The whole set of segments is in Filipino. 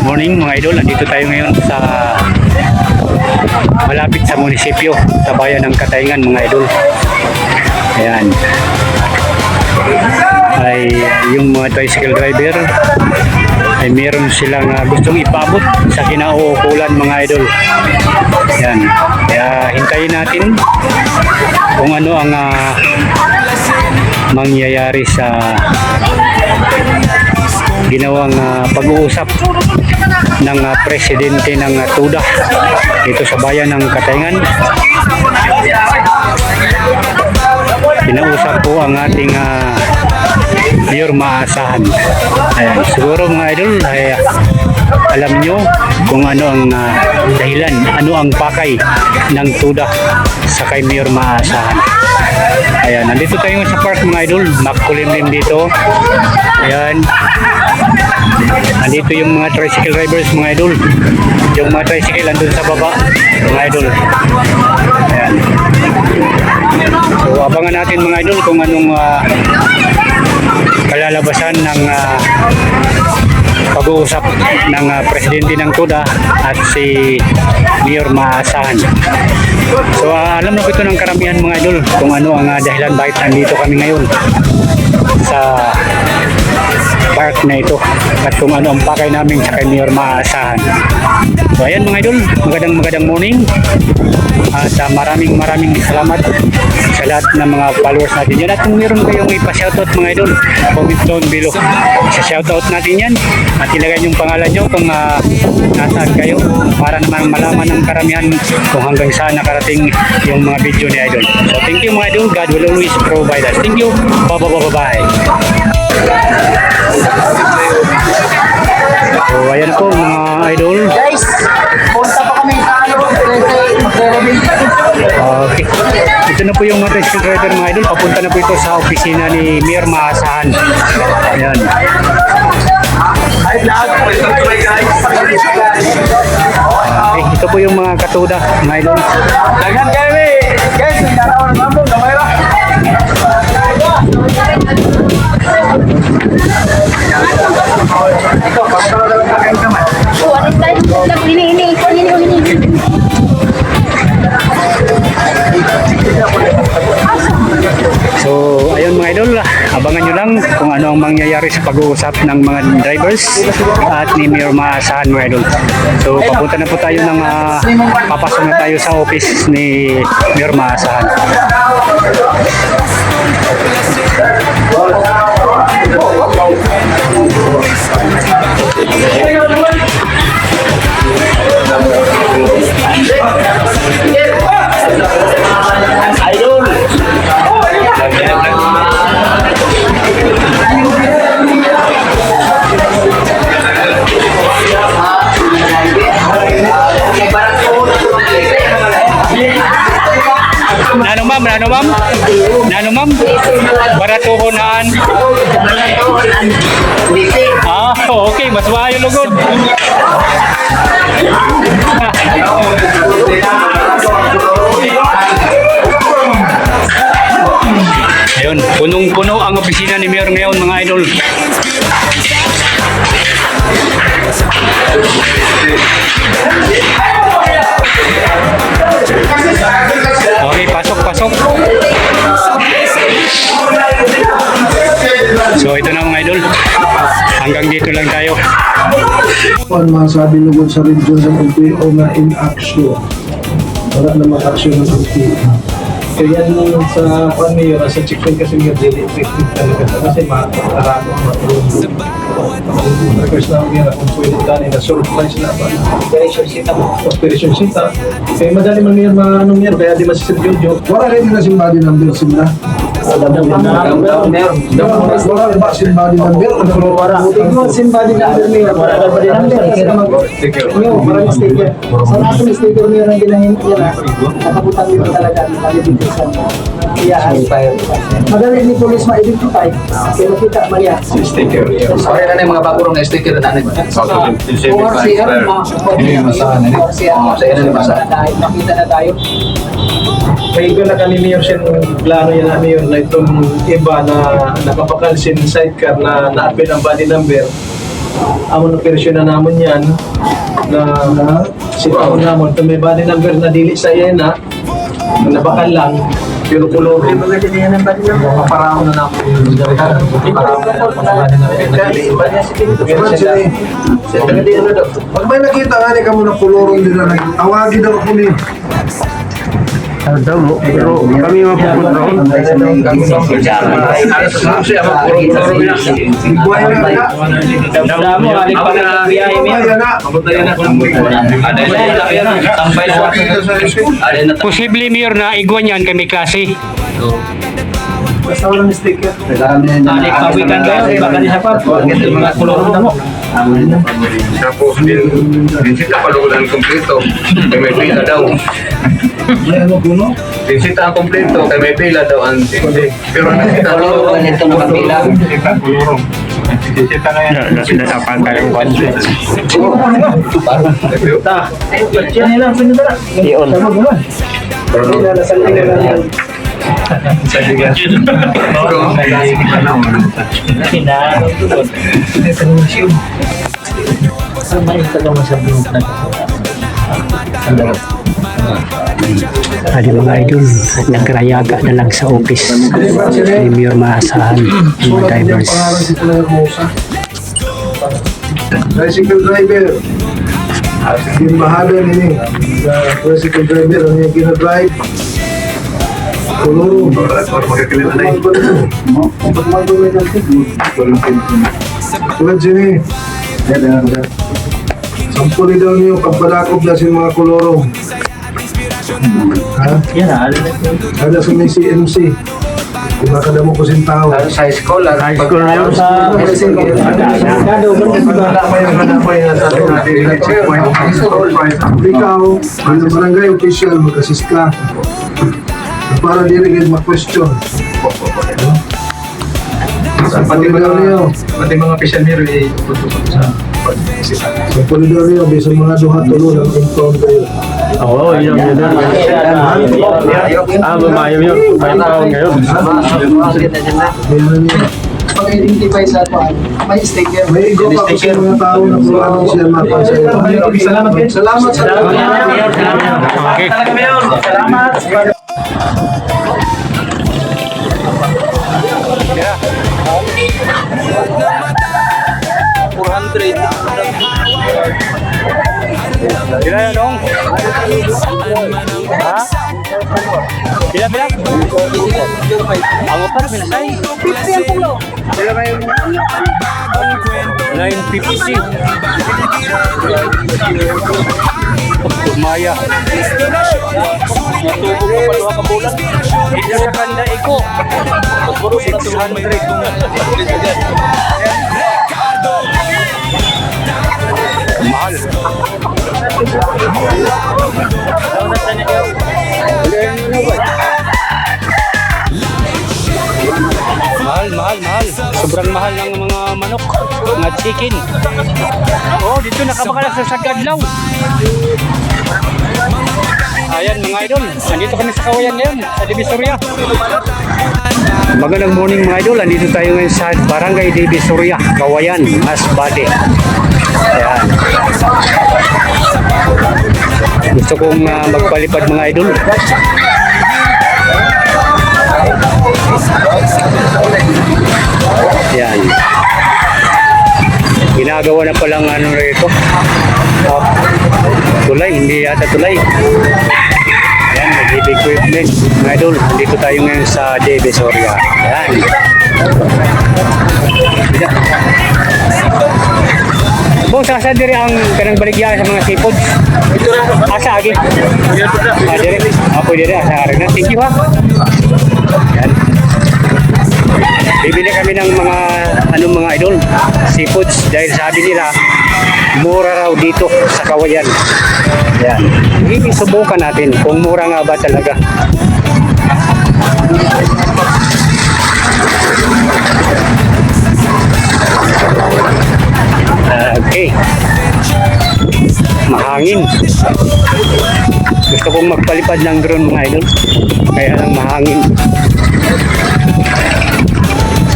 morning mga idol, nandito tayo ngayon sa malapit sa munisipyo, sa bayan ng Katayngan mga idol. Ayan. Ay yung mga tricycle driver ay meron silang gustong ipabot sa kinauukulan mga idol. Ayan. Kaya hintayin natin kung ano ang mangyayari sa ginawang pag-uusap ng presidente ng TUDA dito sa bayan ng Katayngan. Kinausap po ang ating mayor maasahan. Ayan, siguro mga idol ay alam nyo kung ano ang dahilan, ano ang pakay ng TUDA sa kay mayor maasahan. Ayan, nandito tayo sa park mga idol, makulimlim dito. Ayan, nandito yung mga tricycle drivers mga idol. Yung mga tricycle nandun sa baba mga idol. Ayan. So abangan natin mga idol kung anong kalalabasan ng pag-uusap ng presidente ng TUDA at si Mayor Maasahan. So alam na po ito ng karamihan mga idol kung ano ang dahilan bakit nandito kami ngayon sa park na ito at kung ano ang pakay namin sa kay Mayor Maasahan. So ayan mga idol, magandang morning at maraming salamat sa lahat ng mga followers natin yan. At kung meron kayong ipa-shoutout mga idol, comment down below. Isa-shoutout natin yan at ilagay yung pangalan nyo kung nasaan kayo para naman malaman ng karamihan kung hanggang saan nakarating yung mga video ni idol. So thank you mga idol, God will always provide us. Thank you, bye. So ayan po mga idol. Guys, punta pa kami sa Okay. Ito na po yung mga tricycle driver mga idol. Papunta na po ito sa opisina ni Mayor Maasahan. Ayan. Okay. Ito po yung mga katuda mga idol. Dagan kami! Guys, nagkarawan ng mambong, gamay ba? Ito, papunta na lang kakain kamay. Ano tayo? Ini. So, ayun mga idol, abangan nyo lang kung ano ang mangyayari sa pag-uusap ng mga drivers at ni Mayor Maasahan mga idol. So, papunta na po tayo ng papasok na tayo sa office ni Mayor Maasahan. Nano ma'am? Baratuhonan. Okay, mas maayo lugod. Ayun, punong-puno ang opisina ni Mayor ngayon mga idol. Okay, pasok. So ito na mga idol. Hanggang dito lang tayo. Ang masabi lugod sa region ng LTO na in action. Wala namang action ng LTO. Kaya yan sa panmayor, sa checkpoint kasi nga daily effective talaga kasi makarano ang matulog. Request na kami na kung pwede tani na surprise na ba? Operation Sita. Kaya madali man yan mga anong yan, kaya di masisip yun. Wala rin na simbadi number sila. Wala ba simbadi number? Wala simbadi number mayor. Wala ba din number? Maraming sticker. Sa natin sticker mayor ang ginahin yan. Nakabutan dito talaga. Madali ni police ma-identify. Pero kita maya. Sticker. Sorry na yung mga bagurong na sticker na nanin. ORCR, nakita na tayo. May ko na kanina yung plano yan namin yun na itong iba na nakapakalsin sidecar na na-appeal ang body number. amo na persyon na namon yan na sitahon namon ito may body number na dili sa yan na nabakal lang pero kulor mga paraon na namon paraon na namon na body number Pag may nakita nga ni kamo na kulorong din na tawagin daw ako ni. Pero kami mapupunta ron. Buhay na na. Damo, alik pa na biyahe mo. Posible Mayor na iguan yan kami klase. Basta walang sticker. Alik pawikan kayo, baka di sa pa. Mga kulong na mo. Tapos dinsita palugulan kompleto, kay may pila daw. May ano kuno? Dinsita ang kompleto, kay may pila daw ang hindi. Pero nakita ko Ito na kapila. dinsita na yan. Sinasapan tayong kwanse. yan lang pinadala Iyon. Adi mga idol, nagrayaga na lang sa office ni Mayor maasahan mga Sulat niya drivers. pangalan si Claire Mosa. Tricycle driver. Yung bahala nini. Tricycle driver, ano yung ginadrive? Kuloro. Magkakilala na yun. Pagmago may kantin. Tulad sini. Sampuli daw niyo pagpadakop na si mga kuloro. Ha? Yan na, Ada sa may CMC. Kung nakadamo ko sin tao. sa school. High school na yun sa... Ikaw, ang barangay official, mag-assist ka. Para dirigid ma-question. pati mga official mirror sa Sa Polidoryo, bisa mga duha tulo ng encounter kayo. Oo, yun yun. Mamayom yun. Mayroon pa ngayon. Meron niya. Pag-identify sa kuan, may sticker. May igo pa kasi mga tao na kung ano siya mapansin. salamat kayo Salamat sa Okay. Bila ya dong? Ha? Bila? Ang pa na pinasay? 50 ang pulo. 950. Maya. Natubo ko pa luha ka bulan. Ito sa kanda iko. 600. Mahal. Mahal. Sobrang mahal ng mga manok, mga chicken. Oh, dito nakabakalas sa Sagadlaw. Ayan mga idol, nandito kami sa Kawayan ngayon, sa Divisoria. Magandang morning mga idol, nandito tayo ngayon sa Barangay Divisoria, Kawayan, Masbate. Ayan. Gusto kong magpalipad mga idol. Ayan. Ginagawa na palang ano rito. Oh, tulay, hindi yata tulay. Ayan, mag-heavy equipment. Mga idol, dito tayo ngayon sa Divisoria. Ayan. Bong, saan diri ang kanang baligya sa mga seafoods? Asa agi? Diri. Ako diri asa rin. Thank you ha. Yan. Bibili kami ng mga idol, seafoods dahil sabi nila mura raw dito sa Kawayan. Yan. Subukan natin kung mura nga ba talaga. Okay. Mahangin. Gusto kong magpalipad ng drone mga idol. Kaya lang mahangin.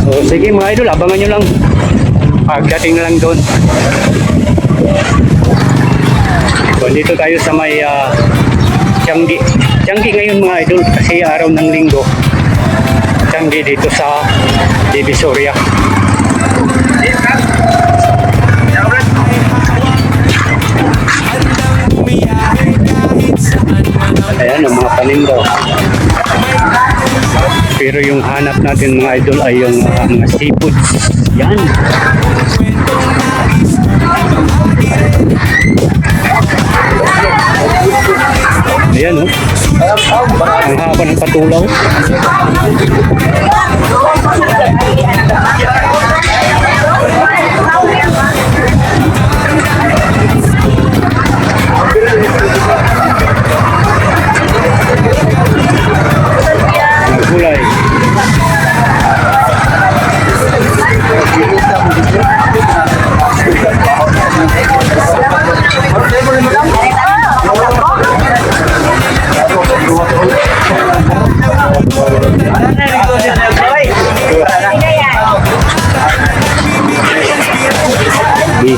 So sige mga idol, abangan nyo lang. Pagdating lang doon. So, dito tayo sa may Tianggi. Tianggi ngayon mga idol kasi araw ng linggo. Tianggi dito sa Divisoria. Ayan ang mga paninda. Pero yung hanap natin mga idol ay yung mga seafoods. Yan. Ayan oh. Ang haba ng patulaw. Ang gulay.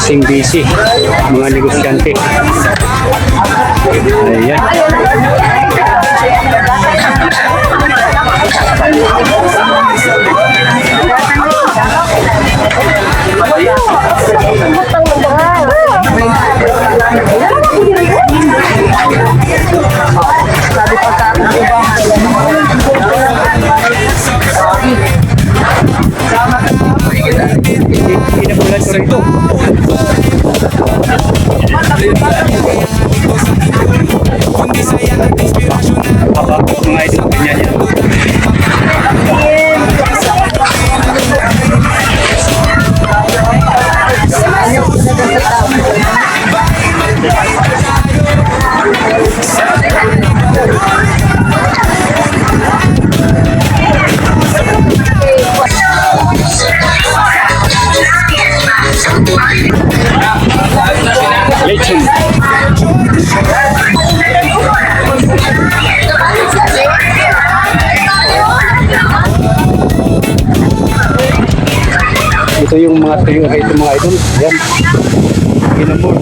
Busy mga negosyante. Ayan. Pinabulan ko rin ito. Haba, mga idol, ganyan yan. Lechon. Ito yung mga tuyo rito mga idol. Yan. Ginamor.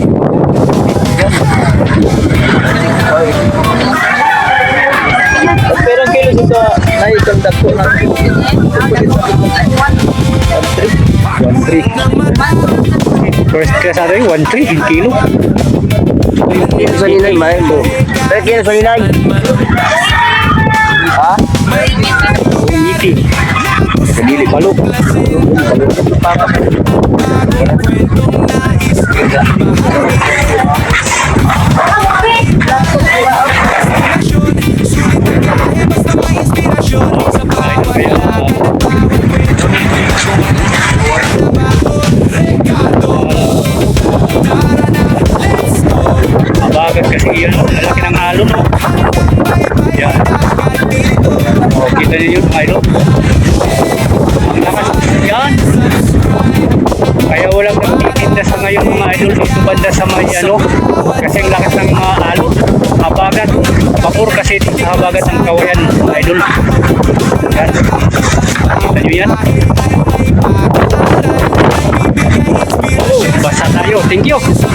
Yan. Pero kilo dito na itong dagko na 1.3. First class ato yung 1.3 yung kilo. sa ninay may mo. Pero kilo sa ninay. Ha? Ngiti. Kadili balok. Mabagat kasi yun. Malaki ng alon. Yan. O, kita niyo yun, mga idol. Ang lakas. Yan. Kaya walang nagtitinda sa ngayon mga idol dito banda sa may ano. Kasi ang lakas ng mga alon. Mabagat. Papur kasi sa habagat ng kawayan mga idol. Yan. Kita niyo yan. Basa tayo. Thank you.